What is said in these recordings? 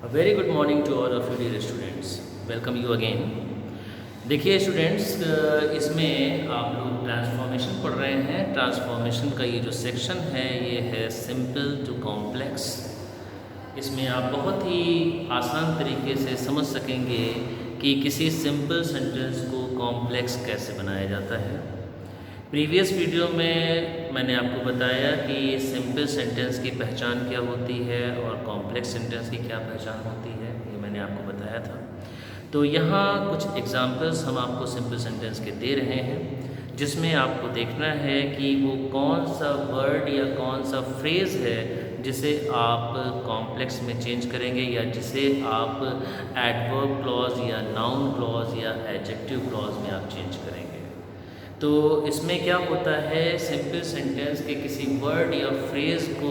A very good morning to all of you dear students. Welcome you again. देखिए students, इसमें आप लोग transformation पढ़ रहे हैं। ट्रांसफॉर्मेशन का ये जो सेक्शन है ये है सिंपल टू कॉम्प्लेक्स। इसमें आप बहुत ही आसान तरीके से समझ सकेंगे कि किसी सिंपल सेंटेंस को कॉम्प्लेक्स कैसे बनाया जाता है। प्रीवियस वीडियो में मैंने आपको बताया कि सिंपल सेंटेंस की पहचान क्या होती है और कॉम्प्लेक्स सेंटेंस की क्या पहचान होती है, ये मैंने आपको बताया था। तो यहाँ कुछ एग्जांपल्स हम आपको सिंपल सेंटेंस के दे रहे हैं, जिसमें आपको देखना है कि वो कौन सा वर्ड या कौन सा फ्रेज़ है जिसे आप कॉम्प्लेक्स में चेंज करेंगे या जिसे आप एडवर्ब क्लॉज या नाउन क्लॉज या एडजेक्टिव क्लॉज में आप चेंज करेंगे। तो इसमें क्या होता है, सिंपल सेंटेंस के किसी वर्ड या फ्रेज़ को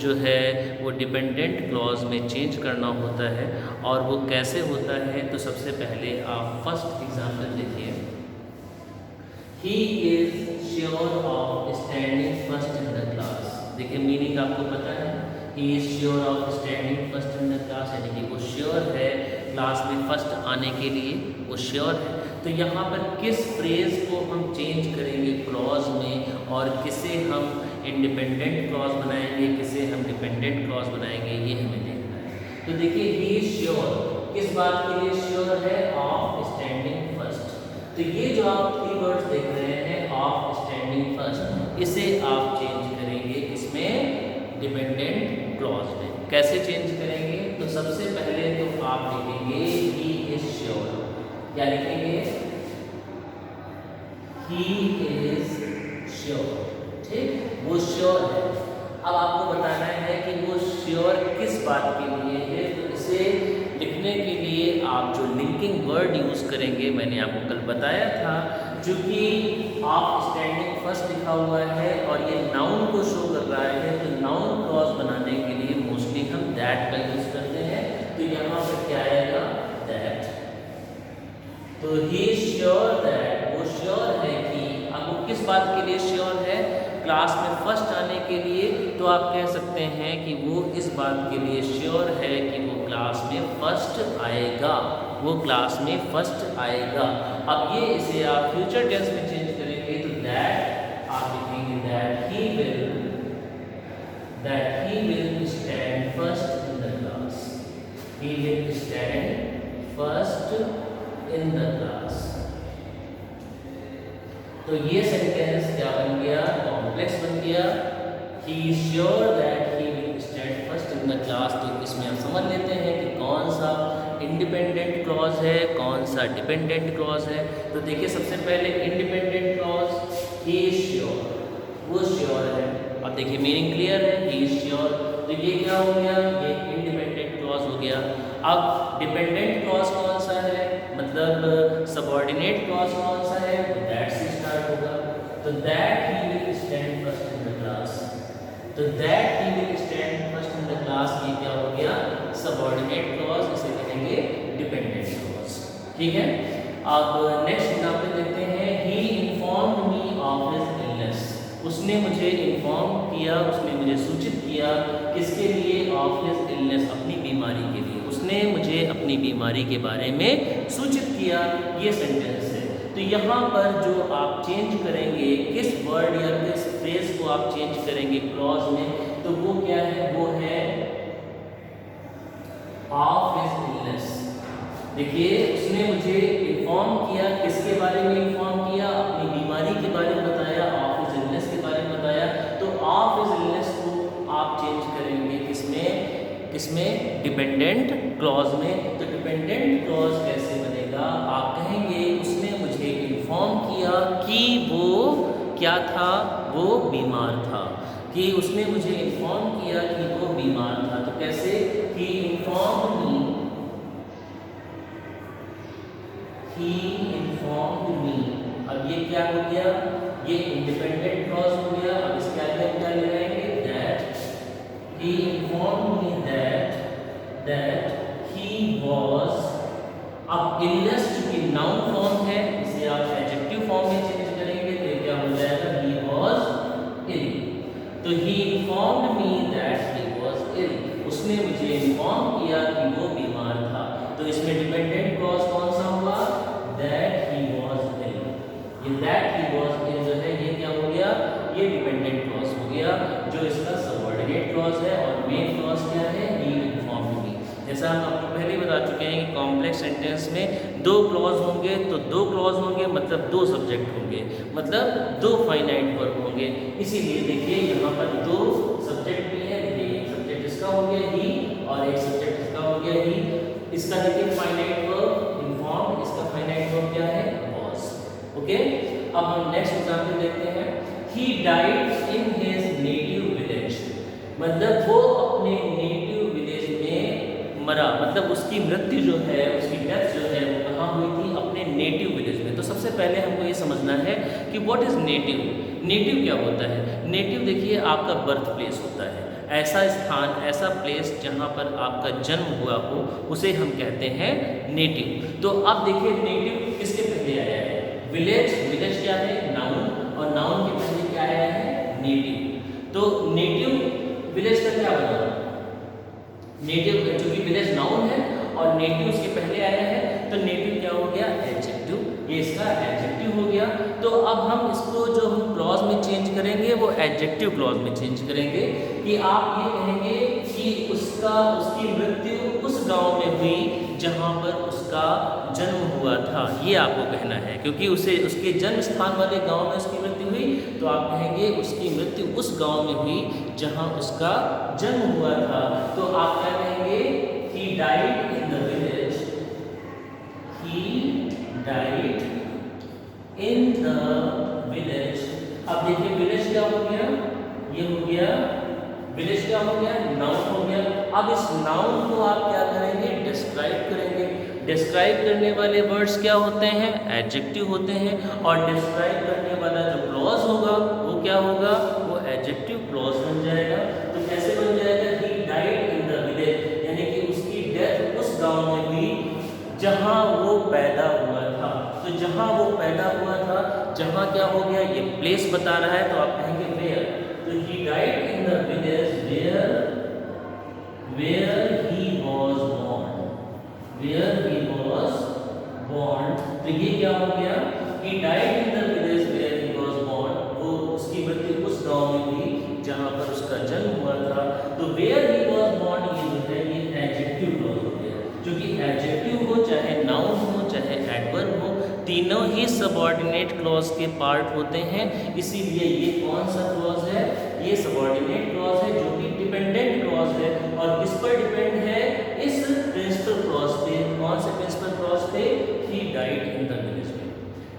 जो है वो डिपेंडेंट क्लॉज में चेंज करना होता है। और वो कैसे होता है, तो सबसे पहले आप फर्स्ट एग्जांपल देखिए। He is sure of standing first in the class. देखिए मीनिंग आपको पता है, he is sure of standing first in the class, यानी कि वो श्योर है क्लास में फर्स्ट आने के लिए, वो श्योर है। तो यहाँ पर किस फ्रेज़ को हम चेंज करेंगे क्लॉज में और किसे हम इंडिपेंडेंट क्लॉज बनाएंगे, किसे हम डिपेंडेंट क्लॉज बनाएंगे, ये हमें देखना है। तो देखिए ही इज श्योर, किस बात के लिए श्योर है, ऑफ स्टैंडिंग फर्स्ट। तो ये जो आप थ्री वर्ड्स देख रहे हैं, ऑफ स्टैंडिंग फर्स्ट, इसे आप चेंज करेंगे इसमें डिपेंडेंट क्लॉज में। कैसे चेंज करेंगे, तो सबसे पहले तो आप लिखेंगे ही इज श्योर, क्या लिखेंगे, ही इज श्योर। ठीक, वो श्योर है। अब आपको बताना है कि वो श्योर किस बात के लिए है। तो इसे लिखने के लिए आप जो लिंकिंग वर्ड यूज़ करेंगे, मैंने आपको कल बताया था, चूँकि ऑफ स्टैंडिंग फर्स्ट लिखा हुआ है और ये नाउन को शो कर रहा है, तो नाउन क्लॉज बनाने के लिए मोस्टली हम दैट का यूज़ करते हैं। तो यहाँ पर क्या आएगा, दैट। तो ही इज श्योर दैट, वो श्योर है कि, अब वो किस बात के लिए श्योर है, क्लास में फर्स्ट आने के लिए। तो आप कह सकते हैं कि वो इस बात के लिए श्योर है कि वो क्लास में फर्स्ट आएगा, वो क्लास में फर्स्ट आएगा। अब ये इसे आप फ्यूचर टेंस में चेंज करेंगे, तो दैट आप लिखेंगे that he will stand first in the class, he will stand first in the class. तो ये सेंटेंस क्या बन गया, कॉम्प्लेक्स बन गया। He is sure that he will stand first in the class. तो इसमें हम समझ लेते हैं कि कौन सा इंडिपेंडेंट क्लॉज है, कौन सा डिपेंडेंट क्लॉज है। तो देखिए सबसे पहले independent clause, he is sure, वो श्योर है। अब देखिए मीनिंग क्लियर है, ही इज श्योर। तो ये क्या हो गया, ये इंडिपेंडेंट क्लॉज हो गया। अब डिपेंडेंट क्लॉज कौन सा है, मतलब सबऑर्डिनेट क्लॉज कौन सा है, दैट से स्टार्ट होगा। तो that he will stand first in the class, तो that he will stand first in the class, ये क्या हो गया, सबऑर्डिनेट क्लॉज, इसे कहेंगे डिपेंडेंट क्लॉज। ठीक है। अब नेक्स्ट एग्जांपल देखते हैं। He informed me of his illness, उसने मुझे इन्फॉर्म किया, उसने मुझे सूचित किया, किसके लिए, ऑफ हिज इलनेस, अपनी बीमारी के लिए। उसने मुझे अपनी बीमारी के बारे में सूचित किया, ये सेंटेंस है। तो यहाँ पर जो आप चेंज करेंगे, किस वर्ड या किस फ्रेज को आप चेंज करेंगे क्लॉज में, तो वो क्या है, वो है ऑफ हिज इलनेस। देखिए उसने मुझे इन्फॉर्म किया, किसके बारे में इन्फॉर्म किया, अपनी बीमारी के बारे में बताया, ऑफ हिज इलनेस के बारे में बताया। तो ऑफ हिज इलनेस को आप चेंज करेंगे किसमें, डिपेंडेंट क्लॉज में। तो डिपेंडेंट क्लॉज कैसे बनेगा, आप कहेंगे उसने मुझे इन्फॉर्म किया कि वो क्या था, वो बीमार था, कि उसने मुझे इन्फॉर्म किया कि वो बीमार था। तो कैसे, he informed me, he informed me। अब ये क्या हो गया, ये इंडिपेंडेंट क्लॉज हो गया। अब इसके आगे हम क्या लगाएंगे, that, he informed me that he was। अब illness चूंकि नाउन फॉर्म है, इसे आप एडजेक्टिव फॉर्म में चेंज करेंगे, तो ये क्या हो जाएगा, he was ill। तो he informed me that he was ill, उसने मुझे इन्फॉर्म किया गया कि वो बीमार था, तो इसमें डिपेंडेंट क्लॉज कौन सा हुआ, दैट ही वाज इल। ये दैट ही वाज इल जो है ये क्या हो गया, ये डिपेंडेंट क्लॉज हो गया जो इसका सबऑर्डिनेट क्लॉज है। और मेन क्लॉज क्या है, ही इन्फॉर्म्ड मी। जैसा हम आपको पहले ही बता चुके हैं कि कॉम्प्लेक्स सेंटेंस में दो क्लॉज होंगे, तो दो क्लॉज होंगे मतलब दो सब्जेक्ट होंगे, मतलब दो फाइनाइट वर्ब होंगे। इसीलिए देखिए यहाँ पर दो सब्जेक्ट भी है, देखिए एक सब्जेक्ट इसका हो गया ही और एक सब्जेक्ट इसका हो गया ही। इसका देखिए फाइनाइट वर्ब इन्फॉर्म्ड, इसका फाइनाइट वर्ब क्या है, वाज। ओके, अब हम नेक्स्ट एग्जांपल देखते हैं। ही died in his native village, मतलब वो अपने नेटिव विलेज में मरा, मतलब उसकी मृत्यु जो है, उसकी डेथ जो है वो कहाँ हुई थी, अपने नेटिव विलेज में। तो सबसे पहले हमको ये समझना है कि व्हाट इज नेटिव। नेटिव क्या होता है, नेटिव देखिए आपका बर्थ प्लेस होता है, ऐसा स्थान, ऐसा प्लेस जहाँ पर आपका जन्म हुआ हो उसे हम कहते हैं नेटिव। तो अब देखिए नेटिव किसके पहले आया है, विलेज। विलेज क्या है, नाउन, और नाउन के पहले क्या आया है, नेटिव। तो नेटिव विलेज का क्या बना, नेटिव, चूंकि विलेज नाउन है और नेटिव उसके पहले आया है तो नेटिव क्या हो गया, एडजेक्टिव, ये इसका एडजेक्टिव हो गया। तो अब हम इसको जो हम क्लॉज में चेंज करेंगे वो एडजेक्टिव क्लॉज में चेंज करेंगे कि आप ये कहेंगे कि उसकी मृत्यु उस गांव में हुई जहां पर उसका जन्म हुआ था, ये आपको कहना है, क्योंकि उसके जन्म स्थान वाले गांव में उसकी मृत्यु हुई, तो आप कहेंगे उसकी मृत्यु उस गांव में हुई जहां उसका जन्म हुआ था। तो आप क्या कहेंगे, he died in the village, he died in the village। अब देखिए विलेज क्या हो गया, ये हो गया विलेज, क्या हो गया, नाउन हो गया। अब इस नाउन को आप क्या करेंगे, डिस्क्राइब करेंगे। डिस्क्राइब करने वाले वर्ड्स क्या होते हैं, एडजेक्टिव होते हैं, और डिस्क्राइब करने वाला जो क्लॉज होगा वो क्या होगा, वो एडजेक्टिव क्लॉज बन जाएगा। तो कैसे बन जाएगा, ही डाइड इन द विलेज, यानी कि उसकी डेथ उस गांव में हुई जहां वो पैदा हुआ था। तो जहां वो पैदा हुआ था, जहां क्या हो गया, ये प्लेस बता रहा है, तो आप कहेंगे वेयर। तो he died in the village where he was born, where he was born. तो ये क्या हो गया, he died in the village where he was born, वो उसकी मृत्यु उस गांव में हुई जहां पर उसका जन्म हुआ था। तो वेयर ही वाज बोर्न ये जो है ये एडजेक्टिव क्लॉज हो गया, क्योंकि एडजेक्टिव हो चाहे नाउन हो चाहे एडवर्ब हो, तीनों ही सबऑर्डिनेट क्लॉज के पार्ट होते हैं। इसीलिए ये कौन सा क्लॉज है, ये सबऑर्डिनेट क्लॉज है जो कि डिपेंडेंट क्लॉज है, और किस पर डिपेंड है, इस प्रिंसिपल क्लॉज पे। कौन से प्रिंसिपल क्लॉज पे, ही डाइड इन द विलेज में।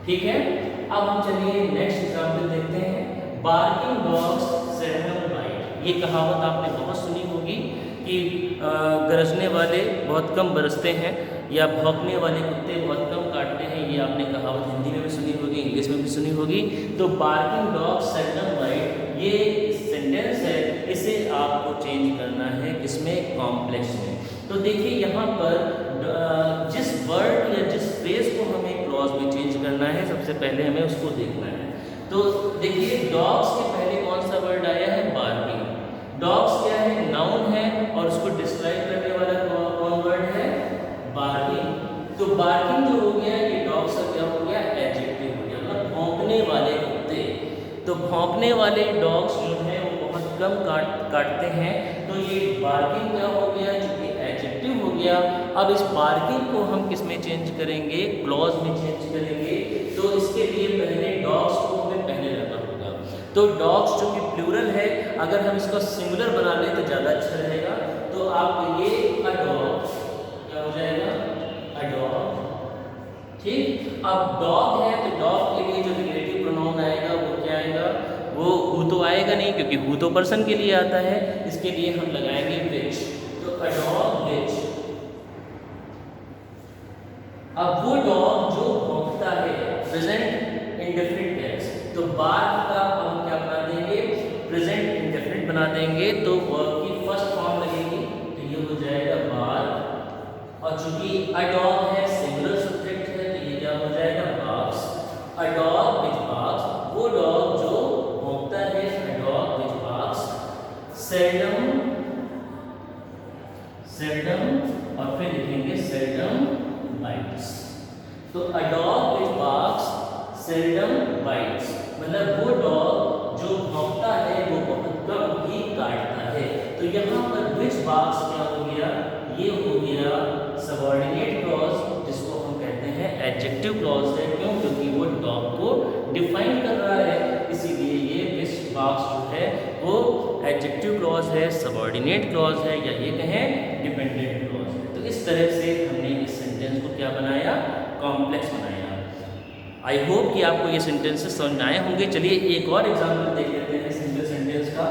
ठीक है, अब हम चलिए नेक्स्ट एग्जांपल देखते हैं। बार्किंग डॉग्स सेल्डम बाइट, ये कहावत आपने बहुत सुनी होगी कि गरजने वाले बहुत कम बरसते हैं, या भौंकने वाले कुत्ते बहुत कम काटते हैं। ये आपने कहावत हिंदी में भी सुनी होगी, इंग्लिश में भी सुनी होगी। तो बार्किंग डॉग्स सेल्डम बाइट, ये सेंटेंस है, इसे आपको चेंज करना है किसमें, कॉम्प्लेक्स में। तो देखिए यहाँ पर जिस वर्ड या जिस फ्रेज को हमें क्लॉज में चेंज करना है, सबसे पहले हमें उसको देखना है। तो देखिए डॉग्स के पहले कौन सा वर्ड आया है, बार्किंग। डॉग्स क्या है, नाउन है, और उसको डिस्क्राइब करने वाला कौन वर्ड है, बार्किंग। तो बार्किंग जो हो गया, ये डॉग्स का क्या हो गया, एडजेक्टिव हो गया, मतलब भौंकने वाले कुत्ते। तो भौंकने वाले डॉग्स जो हैं वो बहुत कम काटते हैं, तो ये बार्किंग क्या हो गया, जो कि एडजेक्टिव हो गया। अब इस बार्किंग को हम किस में चेंज करेंगे, क्लॉज में चेंज करेंगे। तो इसके लिए पहले डॉग्स को हमें पहले लाना होगा। तो डॉग्स जो कि प्लूरल है, अगर हम इसको सिंगुलर बना लें तो ज़्यादा अच्छा रहेगा। तो आप ये अ डॉग क्या हो जाएगा, अ डॉग। ठीक, अब डॉग है तो डॉग के लिए जो रिलेटिव प्रोनाउन आएगा वो क्या आएगा, वो हु तो आएगा नहीं, क्योंकि हु तो पर्सन के लिए आता है, इसके लिए हम लगाएंगे विच। तो अ डॉग विच। अब वो डॉग जो भौंकता है, प्रेजेंट इंडेफिनिट टेंस, तो बार्क का हम क्या बना देंगे, प्रेजेंट इंडेफिनिट बना देंगे। तो वर्ब की फर्स्ट फॉर्म लगेगी, तो ये हो जाएगा बार्क। और चूंकि अ डॉग है, सिंगुलर सब्जेक्ट है, तो ये क्या हो जाएगा, barks. A dog which barks, वो डॉग जो भौंकता है, a dog which barks. Seldom seldom और फिर लिखेंगे सेल्डम बाइट्स। तो a dog which barks seldom bytes, मतलब वो डॉग जो भौंकता है वो बहुत कम ही काटता है। तो यहाँ पर विच बार्क्स क्या हो गया, ये हो गया सबऑर्डिनेट क्लॉज, जिसको हम कहते हैं एडजेक्टिव क्लॉज है। क्यों? क्योंकि वो डॉग को डिफाइन कर रहा है, इसीलिए ये विच बार्क्स जो है वो एडजेक्टिव क्लॉज है, सबऑर्डिनेट क्लॉज है, या ये कहें डिपेंडेंट क्लॉज है। तो इस तरह से हमने इस सेंटेंस को क्या बनाया, कॉम्प्लेक्स बनाया। आई होप कि आपको ये सेंटेंसेस समझ आए होंगे। चलिए एक और एग्जांपल देख लेते हैं सिंपल सेंटेंस का।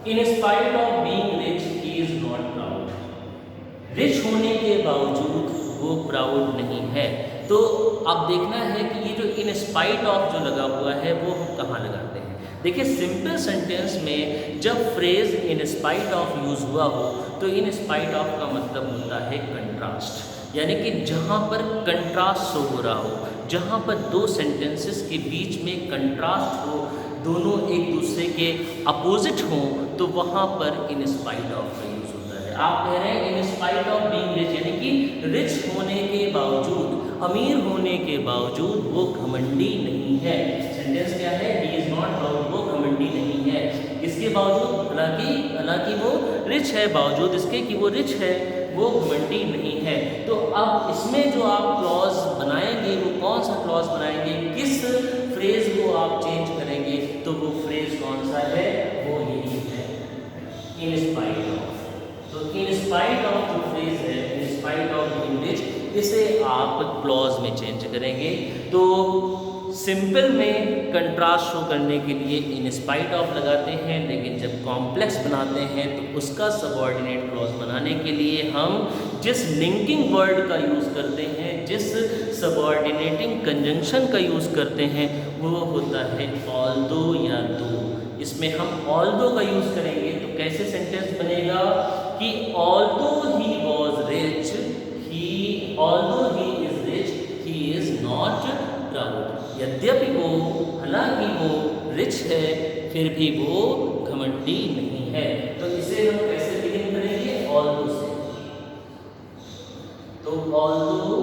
In spite of being rich he is not proud. Rich होने के बावजूद वो प्राउड नहीं है। तो अब देखना है कि ये जो इन स्पाइट ऑफ जो लगा हुआ है वो हम कहाँ लगाते हैं। देखिए सिंपल सेंटेंस में जब phrase in spite of use हुआ हो तो इन स्पाइट ऑफ का मतलब होता है कंट्रास्ट, यानी कि जहाँ पर कंट्रास्ट शो हो रहा हो, जहाँ पर दो सेंटेंसेस के बीच में कंट्रास्ट हो, दोनों एक दूसरे के अपोजिट हों, तो वहाँ पर इन स्पाइट ऑफ का यूज होता है। आप कह रहे हैं in spite of being rich, यानी कि रिच होने के बावजूद, अमीर होने के बावजूद वो घमंडी नहीं है। सेंटेंस क्या है, ही इज नॉट प्राउड, वो घमंडी नहीं है। इसके बावजूद, हालांकि वो रिच है, बावजूद इसके कि वो रिच है, वो घमंडी नहीं है। तो अब इसमें जो आप क्लॉज बनाएंगे वो कौन सा क्लॉज बनाएंगे, किस फ्रेज को आप चेंज करेंगे, तो वो फ्रेज कौन सा है, वो यही है इन स्पाइट ऑफ। तो इन स्पाइट ऑफ जो फ्रेज है, in spite of being rich, इसे आप क्लॉज में चेंज करेंगे। तो सिंपल में कंट्रास्ट शो करने के लिए इन स्पाइट ऑफ लगाते हैं, लेकिन जब कॉम्प्लेक्स बनाते हैं तो उसका सबऑर्डिनेट क्लॉज बनाने के लिए हम जिस लिंकिंग वर्ड का यूज़ करते हैं, जिस सबऑर्डिनेटिंग कंजंक्शन का यूज़ करते हैं, वो होता है ऑल्दो या दो। इसमें हम ऑल्दो का यूज़ करेंगे तो कैसे सेंटेंस बनेगा कि although he was rich, although he is rich, he is not proud. यद्यपि वो, हालांकि वो रिच है, फिर भी वो घमंडी नहीं है। तो इसे हम कैसे बिगिन करेंगे, ऑल्दो से। तो although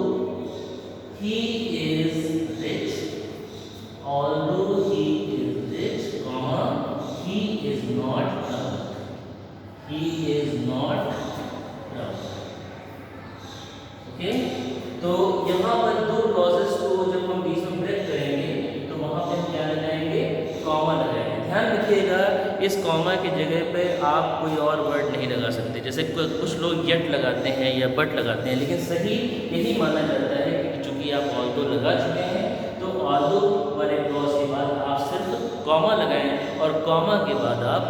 he is rich, although he is rich, comma he is not proud, he is not proud. Okay, तो यहाँ पर दो क्लॉजेस को जब हम बीच में ब्रेक करेंगे तो वहाँ पे हम क्या लगाएंगे, कॉमा लगाएंगे। ध्यान रखिएगा इस कॉमा की जगह पे आप कोई और वर्ड नहीं लगा सकते। जैसे कुछ लोग यट लगाते हैं या बट लगाते हैं, लेकिन सही यही माना जाता है कि चूंकि आप ऑल्दो लगा चुके हैं तो ऑल्दो वाले क्लॉज के बाद आप सिर्फ कॉमा लगाएं और कॉमा के बाद आप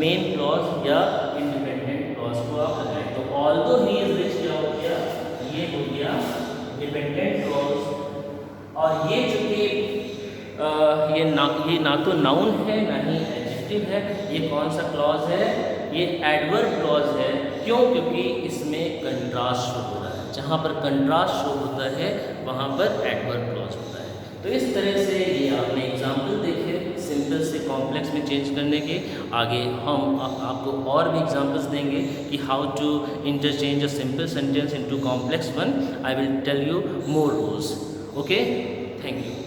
मेन क्लॉज या इंडिपेंडेंट क्लॉज को आप लगाएं। तो ऑल्दो ही इज रिच क्या हो गया, ये हो गया डिपेंडेंट क्लॉज। और ये चूंकि ये ना तो नाउन है ना ही एडजेक्टिव है, ये कौन सा क्लॉज है, ये एडवर्ब क्लॉज है। क्यों? क्योंकि इसमें कंट्रास्ट शो हो रहा है, जहाँ पर कंट्रास्ट शो होता है वहाँ पर एडवर्ब क्लॉज होता है। तो इस तरह से ये आपने एग्जाम्पल देखे सिंपल से कॉम्प्लेक्स में चेंज करने के। आगे हम आपको और भी एग्जांपल्स देंगे कि how to interchange a simple sentence into complex one. I will tell you more rules. Okay, thank you.